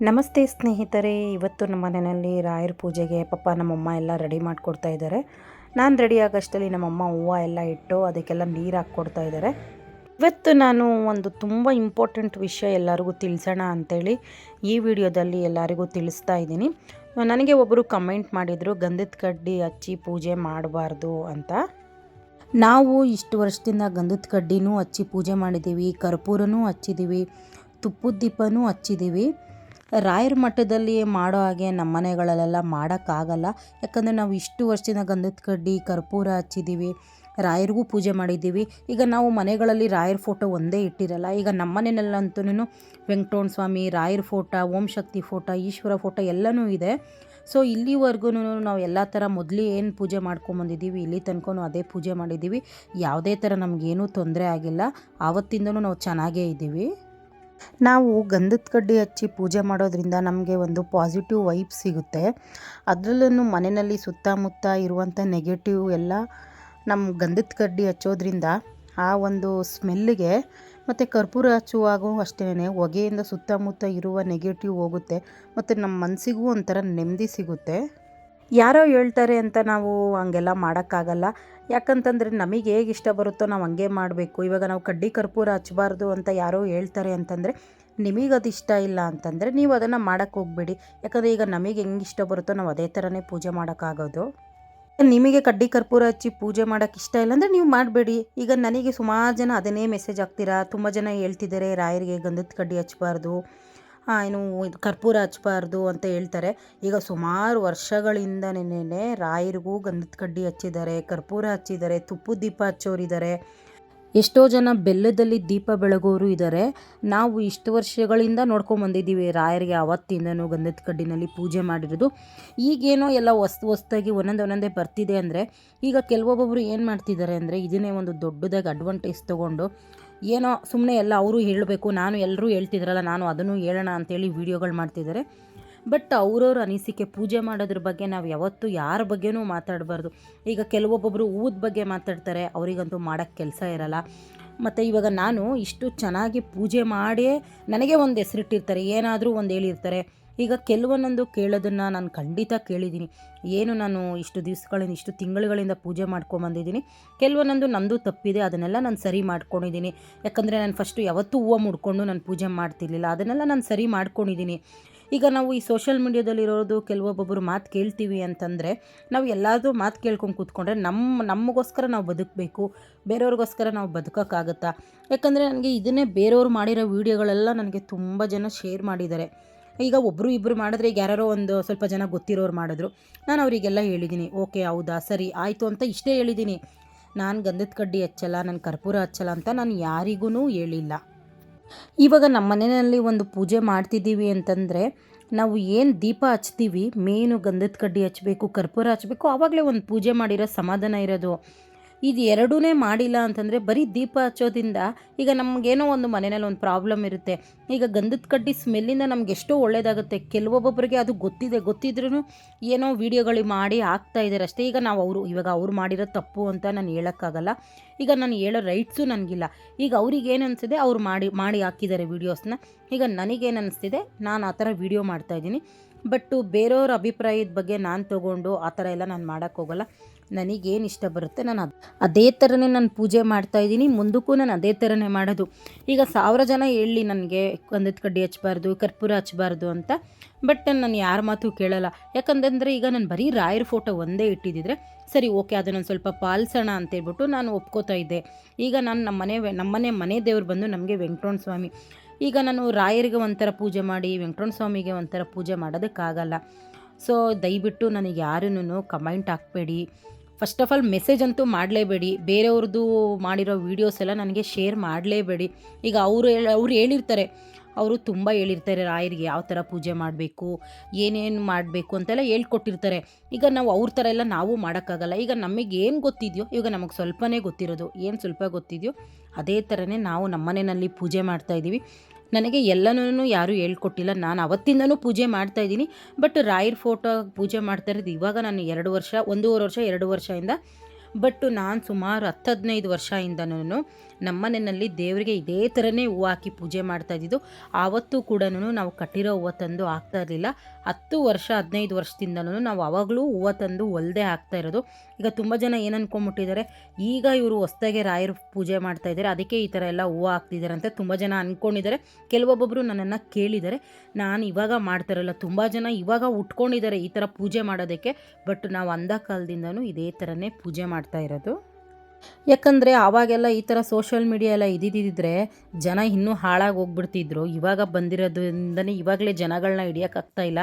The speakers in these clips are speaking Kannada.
ನಮಸ್ತೆ ಸ್ನೇಹಿತರೆ, ಇವತ್ತು ನಮ್ಮ ಮನೆಯಲ್ಲಿ ರಾಯರ ಪೂಜೆಗೆ ನಮ್ಮಮ್ಮ ಎಲ್ಲ ರೆಡಿ ಮಾಡಿಕೊಡ್ತಾ ಇದ್ದಾರೆ. ನಾನು ರೆಡಿ ಆಗೋಷ್ಟರಲ್ಲಿ ನಮ್ಮಮ್ಮ ಹೂವು ಎಲ್ಲ ಇಟ್ಟು ಅದಕ್ಕೆಲ್ಲ ನೀರು ಹಾಕ್ಕೊಡ್ತಾ ಇದ್ದಾರೆ. ಇವತ್ತು ನಾನು ಒಂದು ತುಂಬ ಇಂಪಾರ್ಟೆಂಟ್ ವಿಷಯ ಎಲ್ಲರಿಗೂ ತಿಳಿಸೋಣ ಅಂಥೇಳಿ ಈ ವಿಡಿಯೋದಲ್ಲಿ ಎಲ್ಲರಿಗೂ ತಿಳಿಸ್ತಾ ಇದ್ದೀನಿ. ನನಗೆ ಒಬ್ಬರು ಕಮೆಂಟ್ ಮಾಡಿದರು, ಗಂಧದ ಕಡ್ಡಿ ಹಚ್ಚಿ ಪೂಜೆ ಮಾಡಬಾರ್ದು ಅಂತ. ನಾವು ಇಷ್ಟು ವರ್ಷದಿಂದ ಗಂಧದ ಕಡ್ಡಿನೂ ಹಚ್ಚಿ ಪೂಜೆ ಮಾಡಿದ್ದೀವಿ, ಕರ್ಪೂರನೂ ಹಚ್ಚಿದ್ದೀವಿ, ತುಪ್ಪದ ದೀಪನೂ ಹಚ್ಚಿದ್ದೀವಿ. ರಾಯರ ಮಠದಲ್ಲಿ ಮಾಡೋ ಹಾಗೆ ನಮ್ಮ ಮನೆಗಳಲ್ಲೆಲ್ಲ ಮಾಡೋಕ್ಕಾಗಲ್ಲ. ಯಾಕಂದರೆ ನಾವು ಇಷ್ಟು ವರ್ಷದಿಂದ ಗಂಧದ ಕಡ್ಡಿ ಕರ್ಪೂರ ಹಚ್ಚಿದ್ದೀವಿ, ರಾಯರಿಗೂ ಪೂಜೆ ಮಾಡಿದ್ದೀವಿ. ಈಗ ನಾವು ಮನೆಗಳಲ್ಲಿ ರಾಯರ ಫೋಟೋ ಒಂದೇ ಇಟ್ಟಿರಲ್ಲ. ಈಗ ನಮ್ಮ ಮನೆಯಲ್ಲಂತೂ ವೆಂಕಟರಮಣ ಸ್ವಾಮಿ, ರಾಯರ photo, Om Shakti photo, Ishwara photo ಎಲ್ಲನೂ ಇದೆ. ಸೊ ಇಲ್ಲಿವರೆಗೂ ನಾವು ಎಲ್ಲ ಥರ ಮೊದಲು ಏನು ಪೂಜೆ ಮಾಡ್ಕೊಂಬಂದಿದ್ದೀವಿ, ಇಲ್ಲಿ ತನಕ ಅದೇ ಪೂಜೆ ಮಾಡಿದ್ದೀವಿ. ಯಾವುದೇ ಥರ ನಮಗೇನೂ ತೊಂದರೆ ಆಗಿಲ್ಲ. ಆವತ್ತಿಂದನೂ ನಾವು ಚೆನ್ನಾಗೇ ಇದ್ದೀವಿ. ನಾವು ಗಂಧದ ಕಡ್ಡಿ ಹಚ್ಚಿ ಪೂಜೆ ಮಾಡೋದ್ರಿಂದ ನಮಗೆ ಒಂದು ಪಾಸಿಟಿವ್ ವೈಬ್ ಸಿಗುತ್ತೆ. ಅದರಲ್ಲೂ ಮನೆಯಲ್ಲಿ ಸುತ್ತಮುತ್ತ ಇರುವಂಥ ನೆಗೆಟಿವ್ ಎಲ್ಲ ನಮ್ಮ ಗಂಧದ ಕಡ್ಡಿ ಹಚ್ಚೋದ್ರಿಂದ ಆ ಒಂದು ಸ್ಮೆಲ್ಲಿಗೆ, ಮತ್ತು ಕರ್ಪೂರ ಹಚ್ಚುವಾಗೂ ಅಷ್ಟೇ ಹೊಗೆಯಿಂದ ಸುತ್ತಮುತ್ತ ಇರುವ ನೆಗೆಟಿವ್ ಹೋಗುತ್ತೆ, ಮತ್ತು ನಮ್ಮ ಮನಸ್ಸಿಗೂ ಒಂಥರ ನೆಮ್ಮದಿ ಸಿಗುತ್ತೆ. ಯಾರೋ ಹೇಳ್ತಾರೆ ಅಂತ ನಾವು ಹಂಗೆಲ್ಲ ಮಾಡೋಕ್ಕಾಗಲ್ಲ. ಯಾಕಂತಂದರೆ ನಮಗೆ ಹೇಗೆ ಇಷ್ಟ ಬರುತ್ತೋ ನಾವು ಹಂಗೆ ಮಾಡಬೇಕು. ಇವಾಗ ನಾವು ಕಡ್ಡಿ ಕರ್ಪೂರ ಹಚ್ಚಬಾರ್ದು ಅಂತ ಯಾರೋ ಹೇಳ್ತಾರೆ ಅಂತಂದರೆ, ನಿಮಗದು ಇಷ್ಟ ಇಲ್ಲ ಅಂತಂದರೆ ನೀವು ಅದನ್ನು ಮಾಡೋಕ್ಕೆ ಹೋಗಬೇಡಿ. ಯಾಕಂದರೆ ಈಗ ನಮಗೆ ಹೆಂಗೆ ಇಷ್ಟ ಬರುತ್ತೋ ನಾವು ಅದೇ ಥರನೇ ಪೂಜೆ ಮಾಡೋಕ್ಕಾಗೋದು. ನಿಮಗೆ ಕಡ್ಡಿ ಕರ್ಪೂರ ಹಚ್ಚಿ ಪೂಜೆ ಮಾಡೋಕ್ಕೆ ಇಷ್ಟ ಇಲ್ಲ ಅಂದರೆ ನೀವು ಮಾಡಬೇಡಿ. ಈಗ ನನಗೆ ಸುಮಾರು ಜನ ಅದನ್ನೇ ಮೆಸೇಜ್ ಹಾಕ್ತೀರಾ. ತುಂಬ ಜನ ಹೇಳ್ತಿದ್ದಾರೆ ರಾಯರಿಗೆ ಗಂಧದ ಕಡ್ಡಿ ಹಚ್ಚಬಾರ್ದು, ಏನು ಕರ್ಪೂರ ಹಚ್ಚಬಾರ್ದು ಅಂತ ಹೇಳ್ತಾರೆ. ಈಗ ಸುಮಾರು ವರ್ಷಗಳಿಂದನೇ ರಾಯರಿಗೂ ಗಂಧದ ಕಡ್ಡಿ ಹಚ್ಚಿದ್ದಾರೆ, ಕರ್ಪೂರ ಹಚ್ಚಿದ್ದಾರೆ, ತುಪ್ಪದ ದೀಪ ಹಚ್ಚೋರಿದ್ದಾರೆ, ಎಷ್ಟೋ ಜನ ಬೆಲ್ಲದಲ್ಲಿ ದೀಪ ಬೆಳಗೋರು ಇದ್ದಾರೆ. ನಾವು ಇಷ್ಟು ವರ್ಷಗಳಿಂದ ನೋಡ್ಕೊಂಬಂದಿದ್ದೀವಿ ರಾಯರಿಗೆ ಆವತ್ತಿಂದನೂ ಗಂಧದ ಕಡ್ಡಿನಲ್ಲಿ ಪೂಜೆ ಮಾಡಿರೋದು. ಈಗೇನೋ ಎಲ್ಲ ಹೊಸ್ದಾಗಿ ಒಂದೊಂದೇ ಬರ್ತಿದೆ. ಅಂದರೆ ಈಗ ಕೆಲವೊಬ್ಬೊಬ್ಬರು ಏನು ಮಾಡ್ತಿದ್ದಾರೆ ಅಂದರೆ, ಇದನ್ನೇ ಒಂದು ದೊಡ್ಡದಾಗಿ ಅಡ್ವಾಂಟೇಜ್ ತೊಗೊಂಡು ಏನೋ ಸುಮ್ಮನೆ ಎಲ್ಲ ಅವರು ಹೇಳಬೇಕು, ನಾನು ಎಲ್ಲರೂ ಹೇಳ್ತಿದ್ರಲ್ಲ ನಾನು ಅದನ್ನು ಹೇಳೋಣ ಅಂಥೇಳಿ ವೀಡಿಯೋಗಳು ಮಾಡ್ತಿದ್ದಾರೆ. ಬಟ್ ಅವ್ರವ್ರ ಅನಿಸಿಕೆ. ಪೂಜೆ ಮಾಡೋದ್ರ ಬಗ್ಗೆ ನಾವು ಯಾವತ್ತೂ ಯಾರ ಬಗ್ಗೆನೂ ಮಾತಾಡಬಾರ್ದು. ಈಗ ಕೆಲವೊಬ್ಬೊಬ್ಬರು ಹೂದ ಬಗ್ಗೆ ಮಾತಾಡ್ತಾರೆ, ಅವರಿಗಂತೂ ಮಾಡೋಕ್ಕೆ ಕೆಲಸ ಇರಲ್ಲ. ಮತ್ತು ಇವಾಗ ನಾನು ಇಷ್ಟು ಚೆನ್ನಾಗಿ ಪೂಜೆ ಮಾಡಿ ನನಗೆ ಒಂದು ಹೆಸರಿಟ್ಟಿರ್ತಾರೆ, ಏನಾದರೂ ಒಂದು ಹೇಳಿರ್ತಾರೆ. ಈಗ ಕೆಲವೊಂದೊಂದು ಕೇಳೋದನ್ನು ನಾನು ಖಂಡಿತ ಕೇಳಿದ್ದೀನಿ. ಏನು ನಾನು ಇಷ್ಟು ದಿವಸಗಳಿಂದ ಇಷ್ಟು ತಿಂಗಳುಗಳಿಂದ ಪೂಜೆ ಮಾಡ್ಕೊಂಬಂದಿದ್ದೀನಿ, ಕೆಲವೊಂದೊಂದು ನಂದು ತಪ್ಪಿದೆ, ಅದನ್ನೆಲ್ಲ ನಾನು ಸರಿ ಮಾಡ್ಕೊಂಡಿದ್ದೀನಿ. ಯಾಕಂದರೆ ನಾನು ಫಸ್ಟು ಯಾವತ್ತೂ ಹೂವು ಮುಡ್ಕೊಂಡು ನಾನು ಪೂಜೆ ಮಾಡ್ತಿರ್ಲಿಲ್ಲ, ಅದನ್ನೆಲ್ಲ ನಾನು ಸರಿ ಮಾಡ್ಕೊಂಡಿದ್ದೀನಿ. ಈಗ ನಾವು ಈ ಸೋಷಿಯಲ್ ಮೀಡ್ಯಾದಲ್ಲಿರೋದು ಕೆಲವೊಬ್ಬೊಬ್ಬರು ಮಾತು ಕೇಳ್ತೀವಿ ಅಂತಂದರೆ, ನಾವು ಎಲ್ಲಾದರೂ ಮಾತು ಕೇಳ್ಕೊಂಡು ಕೂತ್ಕೊಂಡ್ರೆ ನಮಗೋಸ್ಕರ ನಾವು ಬದುಕಬೇಕು, ಬೇರೆಯವ್ರಿಗೋಸ್ಕರ ನಾವು ಬದುಕೋಕ್ಕಾಗುತ್ತಾ? ಯಾಕಂದರೆ ನನಗೆ ಇದನ್ನೇ ಬೇರೆಯವ್ರು ಮಾಡಿರೋ ವೀಡಿಯೋಗಳೆಲ್ಲ ನನಗೆ ತುಂಬ ಜನ ಶೇರ್ ಮಾಡಿದ್ದಾರೆ. ಈಗ ಒಬ್ಬರು ಇಬ್ಬರು ಮಾಡಿದ್ರೆ, ಈಗ ಯಾರೋ ಒಂದು ಸ್ವಲ್ಪ ಜನ ಗೊತ್ತಿರೋರು ಮಾಡಿದ್ರು, ನಾನು ಅವರಿಗೆಲ್ಲ ಹೇಳಿದ್ದೀನಿ, ಓಕೆ ಹೌದಾ ಸರಿ ಆಯಿತು ಅಂತ ಇಷ್ಟೇ ಹೇಳಿದ್ದೀನಿ. ನಾನು ಗಂಧದ ಕಡ್ಡಿ ಹಚ್ಚಲ್ಲ, ನಾನು ಕರ್ಪೂರ ಹಚ್ಚಲ್ಲ ಅಂತ ನಾನು ಯಾರಿಗೂ ಹೇಳಿಲ್ಲ. ಇವಾಗ ನಮ್ಮ ಮನೆಯಲ್ಲಿ ಒಂದು ಪೂಜೆ ಮಾಡ್ತಿದ್ದೀವಿ ಅಂತಂದರೆ, ನಾವು ಏನು ದೀಪ ಹಚ್ತೀವಿ, ಮೇನು ಗಂಧದ ಕಡ್ಡಿ ಹಚ್ಚಬೇಕು, ಕರ್ಪೂರ ಹಚ್ಚಬೇಕು, ಆವಾಗಲೇ ಒಂದು ಪೂಜೆ ಮಾಡಿರೋ ಸಮಾಧಾನ ಇರೋದು. ಇದು ಎರಡೂ ಮಾಡಿಲ್ಲ ಅಂತಂದರೆ ಬರೀ ದೀಪ ಹಚ್ಚೋದ್ರಿಂದ ಈಗ ನಮಗೇನೋ ಒಂದು ಮನೆಯಲ್ಲಿ ಒಂದು ಪ್ರಾಬ್ಲಮ್ ಇರುತ್ತೆ. ಈಗ ಗಂಧದ ಕಡ್ಡಿ ಸ್ಮೆಲ್ಲಿಂದ ನಮ್ಗೆ ಎಷ್ಟೋ ಒಳ್ಳೆಯದಾಗುತ್ತೆ. ಕೆಲವೊಬ್ಬೊಬ್ಬರಿಗೆ ಅದು ಗೊತ್ತಿದ್ರೂ ಏನೋ ವೀಡಿಯೋಗಳಿಗೆ ಮಾಡಿ ಹಾಕ್ತಾ ಇದ್ದಾರೆ ಅಷ್ಟೇ. ಈಗ ಇವಾಗ ಅವ್ರು ಮಾಡಿರೋ ತಪ್ಪು ಅಂತ ನಾನು ಹೇಳೋಕ್ಕಾಗಲ್ಲ. ಈಗ ನಾನು ಹೇಳೋ ರೈಟ್ಸು ನನಗಿಲ್ಲ. ಈಗ ಅವ್ರಿಗೇನು ಅನಿಸಿದೆ ಅವ್ರು ಮಾಡಿ ಹಾಕಿದ್ದಾರೆ ವೀಡಿಯೋಸ್ನ. ಈಗ ನನಗೇನು ಅನ್ನಿಸ್ತಿದೆ ನಾನು ಆ ಥರ ವೀಡಿಯೋ ಮಾಡ್ತಾಯಿದ್ದೀನಿ. ಬಟ್ಟು ಬೇರೆಯವ್ರ ಅಭಿಪ್ರಾಯದ ಬಗ್ಗೆ ನಾನು ತೊಗೊಂಡು ಆ ಥರ ಎಲ್ಲ ನಾನು ಮಾಡೋಕ್ಕೋಗಲ್ಲ. ನನಗೇನು ಇಷ್ಟ ಬರುತ್ತೆ ನಾನು ಅದೇ ಥರನೇ ನಾನು ಪೂಜೆ ಮಾಡ್ತಾಯಿದ್ದೀನಿ. ಮುಂದಕ್ಕೂ ನಾನು ಅದೇ ಥರನೇ ಮಾಡೋದು. ಈಗ 1000 ಜನ ಹೇಳಲಿ ನನಗೆ ಗಂಧದ ಕಡ್ಡಿ ಹಚ್ಚಬಾರ್ದು, ಕರ್ಪೂರ ಹಚ್ಚಬಾರ್ದು ಅಂತ, ಬಟ್ ನಾನು ಯಾರ ಮಾತು ಕೇಳಲ್ಲ. ಯಾಕಂತಂದರೆ ಈಗ ನಾನು ಬರೀ ರಾಯರ ಫೋಟೋ ಒಂದೇ ಇಟ್ಟಿದ್ದಿದ್ರೆ ಸರಿ ಓಕೆ, ಅದನ್ನು ಸ್ವಲ್ಪ ಪಾಲಿಸೋಣ ಅಂತೇಳ್ಬಿಟ್ಟು ನಾನು ಒಪ್ಕೋತಾ ಇದ್ದೆ. ಈಗ ನಾನು ನಮ್ಮನೆ ಮನೆ ದೇವ್ರು ಬಂದು ನಮಗೆ ವೆಂಕಟರಮಣ ಸ್ವಾಮಿ. ಈಗ ನಾನು ರಾಯರಿಗೆ ಒಂಥರ ಪೂಜೆ ಮಾಡಿ ವೆಂಕಟರಮಣ ಸ್ವಾಮಿಗೆ ಒಂಥರ ಪೂಜೆ ಮಾಡೋದಕ್ಕಾಗಲ್ಲ. ಸೊ ದಯವಿಟ್ಟು ನನಗೆ ಯಾರೂ ಕಮೆಂಟ್ ಹಾಕಬೇಡಿ. ಫಸ್ಟ್ ಆಫ್ ಆಲ್ ಮೆಸೇಜ್ ಅಂತೂ ಮಾಡಲೇಬೇಡಿ. ಬೇರೆಯವ್ರದ್ದು ಮಾಡಿರೋ ವೀಡಿಯೋಸ್ ಎಲ್ಲ ನನಗೆ ಶೇರ್ ಮಾಡಲೇಬೇಡಿ. ಈಗ ಅವ್ರು ಹೇಳಿರ್ತಾರೆ, ಅವರು ತುಂಬ ಹೇಳಿರ್ತಾರೆ ರಾಯರಿಗೆ ಯಾವ ಥರ ಪೂಜೆ ಮಾಡಬೇಕು, ಏನೇನು ಮಾಡಬೇಕು ಅಂತೆಲ್ಲ ಹೇಳ್ಕೊಟ್ಟಿರ್ತಾರೆ. ಈಗ ನಾವು ಅವ್ರ ಥರ ಎಲ್ಲ ನಾವು ಮಾಡೋಕ್ಕಾಗಲ್ಲ. ಈಗ ನಮಗೇನು ಗೊತ್ತಿದೆಯೋ, ಇವಾಗ ನಮಗೆ ಸ್ವಲ್ಪನೇ ಗೊತ್ತಿರೋದು, ಏನು ಸ್ವಲ್ಪ ಗೊತ್ತಿದೆಯೋ ಅದೇ ಥರನೇ ನಾವು ನಮ್ಮ ಮನೆಯಲ್ಲಿ ಪೂಜೆ ಮಾಡ್ತಾಯಿದ್ದೀವಿ. ನನಗೆ ಎಲ್ಲನೂ ಯಾರೂ ಹೇಳ್ಕೊಟ್ಟಿಲ್ಲ. ನಾನು ಅವತ್ತಿಂದನೂ ಪೂಜೆ ಮಾಡ್ತಾಯಿದ್ದೀನಿ. ಬಟ್ ರಾಯರ ಫೋಟೋ ಪೂಜೆ ಮಾಡ್ತಾ ಇರೋದು ಇವಾಗ ನಾನು 1.5 ವರ್ಷ 2 ವರ್ಷದಿಂದ ಬಟ್ ನಾನು ಸುಮಾರು 10-15 ವರ್ಷದಿಂದನೂ ನಮ್ಮನೆಯಲ್ಲಿ ದೇವರಿಗೆ ಇದೇ ಥರನೇ ಹೂವು ಹಾಕಿ ಪೂಜೆ ಮಾಡ್ತಾಯಿದ್ದು. ಆವತ್ತೂ ಕೂಡ ನಾವು ಕಟ್ಟಿರೋ ಹೂವು ತಂದು ಹಾಕ್ತಾ ಇರಲಿಲ್ಲ. 10 ವರ್ಷ 15 ವರ್ಷದಿಂದನೂ ನಾವು ಆವಾಗಲೂ ಹೂವು ತಂದು ಹೊಲ್ದೇ ಹಾಕ್ತಾ ಇರೋದು. ಈಗ ತುಂಬ ಜನ ಏನು ಅಂದ್ಕೊಂಬಿಟ್ಟಿದ್ದಾರೆ, ಈಗ ಇವರು ಹೊಸ್ದಾಗೆ ರಾಯರು ಪೂಜೆ ಮಾಡ್ತಾಯಿದ್ದಾರೆ, ಅದಕ್ಕೆ ಈ ಥರ ಎಲ್ಲ ಹೂವು ಹಾಕ್ತಿದ್ದಾರೆ ಅಂತ ತುಂಬ ಜನ ಅಂದ್ಕೊಂಡಿದ್ದಾರೆ. ಕೆಲವೊಬ್ಬೊಬ್ಬರು ನನ್ನನ್ನು ಕೇಳಿದ್ದಾರೆ. ನಾನು ಇವಾಗ ಮಾಡ್ತಾರಲ್ಲ, ತುಂಬ ಜನ ಇವಾಗ ಉಟ್ಕೊಂಡಿದ್ದಾರೆ ಈ ಥರ ಪೂಜೆ ಮಾಡೋದಕ್ಕೆ. ಬಟ್ ನಾವು ಅಂದ ಕಾಲದಿಂದನೂ ಇದೇ ಥರನೇ ಪೂಜೆ ಮಾಡ್ತಾ ಇರೋದು. ಯಾಕಂದರೆ ಆವಾಗೆಲ್ಲ ಈ ಥರ ಸೋಷಲ್ ಮೀಡಿಯಾ ಎಲ್ಲ ಇದ್ದಿದ್ದಿದ್ರೆ ಜನ ಇನ್ನೂ ಹಾಳಾಗಿ ಹೋಗ್ಬಿಡ್ತಿದ್ರು. ಇವಾಗ ಬಂದಿರೋದ್ರಿಂದನೇ ಇವಾಗಲೇ ಜನಗಳನ್ನ ಹಿಡಿಯೋಕ್ಕಾಗ್ತಾ ಇಲ್ಲ.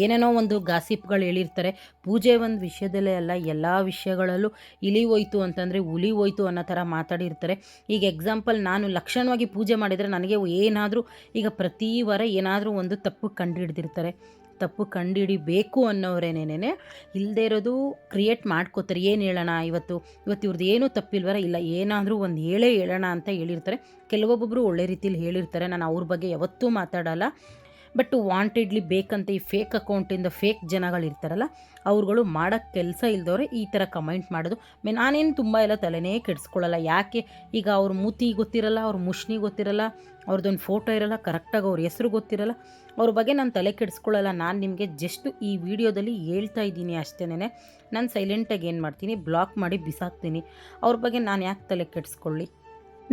ಏನೇನೋ ಒಂದು ಗಾಸಿಪ್ಗಳು ಹೇಳಿರ್ತಾರೆ. ಪೂಜೆ ಒಂದು ವಿಷಯದಲ್ಲೇ ಅಲ್ಲ, ಎಲ್ಲ ವಿಷಯಗಳಲ್ಲೂ ಇಲಿ ಹೋಯ್ತು ಅಂತಂದರೆ ಹುಲಿ ಹೋಯ್ತು ಅನ್ನೋ ಥರ ಮಾತಾಡಿರ್ತಾರೆ. ಈಗ ಎಕ್ಸಾಂಪಲ್, ನಾನು ಲಕ್ಷಣವಾಗಿ ಪೂಜೆ ಮಾಡಿದರೆ ನನಗೆ ಏನಾದರೂ ಈಗ ಪ್ರತಿ ವಾರ ಏನಾದರೂ ಒಂದು ತಪ್ಪು ಕಂಡುಹಿಡ್ದಿರ್ತಾರೆ. ತಪ್ಪು ಕಂಡುಹಿಡಿಬೇಕು ಅನ್ನೋರೇನೇನೆ ಇಲ್ಲದೇ ಇರೋದು ಕ್ರಿಯೇಟ್ ಮಾಡ್ಕೋತಾರೆ. ಏನು ಹೇಳೋಣ ಇವತ್ತು ಇವ್ರದ್ದು ಏನೂ ತಪ್ಪಿಲ್ವರ, ಇಲ್ಲ ಏನಾದರೂ ಒಂದು ಹೇಳೋಣ ಅಂತ ಹೇಳಿರ್ತಾರೆ. ಕೆಲವೊಬ್ಬೊಬ್ಬರು ಒಳ್ಳೆ ರೀತಿಲಿ ಹೇಳಿರ್ತಾರೆ, ನಾನು ಅವ್ರ ಬಗ್ಗೆ ಯಾವತ್ತೂ ಮಾತಾಡಲ್ಲ. ಬಟ್ ವಾಂಟೆಡ್ಲಿ ಬೇಕಂತ ಈ ಫೇಕ್ ಅಕೌಂಟಿಂದ ಫೇಕ್ ಜನಗಳಿರ್ತಾರಲ್ಲ, ಅವ್ರುಗಳು ಮಾಡೋಕ್ಕೆ ಕೆಲಸ ಇಲ್ದವ್ರೆ ಈ ಥರ ಕಮೆಂಟ್ ಮಾಡೋದು. ನಾನೇನು ತುಂಬ ಎಲ್ಲ ತಲೆನೇ ಕೆಡಿಸ್ಕೊಳ್ಳಲ್ಲ. ಯಾಕೆ, ಈಗ ಅವ್ರ ಮೂತಿ ಗೊತ್ತಿರಲ್ಲ, ಅವ್ರ ಮುಷ್ಣಿ ಗೊತ್ತಿರಲ್ಲ, ಅವ್ರದ್ದೊಂದು ಫೋಟೋ ಇರಲ್ಲ, ಕರೆಕ್ಟಾಗಿ ಅವ್ರ ಹೆಸ್ರು ಗೊತ್ತಿರಲ್ಲ, ಅವ್ರ ಬಗ್ಗೆ ನಾನು ತಲೆ ಕೆಡಿಸ್ಕೊಳ್ಳಲ್ಲ. ನಾನು ನಿಮಗೆ ಜಸ್ಟ್ ಈ ವಿಡಿಯೋದಲ್ಲಿ ಹೇಳ್ತಾ ಇದ್ದೀನಿ ಅಷ್ಟೇನೆ. ನಾನು ಸೈಲೆಂಟಾಗಿ ಏನು ಮಾಡ್ತೀನಿ, ಬ್ಲಾಕ್ ಮಾಡಿ ಬಿಸಾಕ್ತೀನಿ. ಅವ್ರ ಬಗ್ಗೆ ನಾನು ಯಾಕೆ ತಲೆ ಕೆಡಿಸ್ಕೊಳ್ಳಿ.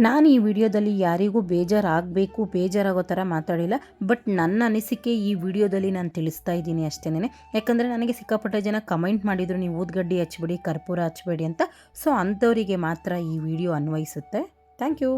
ನಾನು ಈ ವಿಡಿಯೋದಲ್ಲಿ ಯಾರಿಗೂ ಬೇಜಾರಾಗಬೇಕು, ಬೇಜಾರಾಗೋ ಥರ ಮಾತಾಡಿಲ್ಲ. ಬಟ್ ನನ್ನ ಅನಿಸಿಕೆ ಈ ವಿಡಿಯೋದಲ್ಲಿ ನಾನು ತಿಳಿಸ್ತಾ ಇದ್ದೀನಿ ಅಷ್ಟೇನೆ. ಯಾಕಂದರೆ ನನಗೆ ಸಿಕ್ಕಾಪಟ್ಟೆ ಜನ ಕಮೆಂಟ್ ಮಾಡಿದರು, ನೀವು ಊದ್ಗಡ್ಡಿ ಹಚ್ಬೇಡಿ, ಕರ್ಪೂರ ಹಚ್ಬೇಡಿ ಅಂತ. ಸೊ ಅಂಥವರಿಗೆ ಮಾತ್ರ ಈ ವಿಡಿಯೋ ಅನ್ವಯಿಸುತ್ತೆ. Thank you.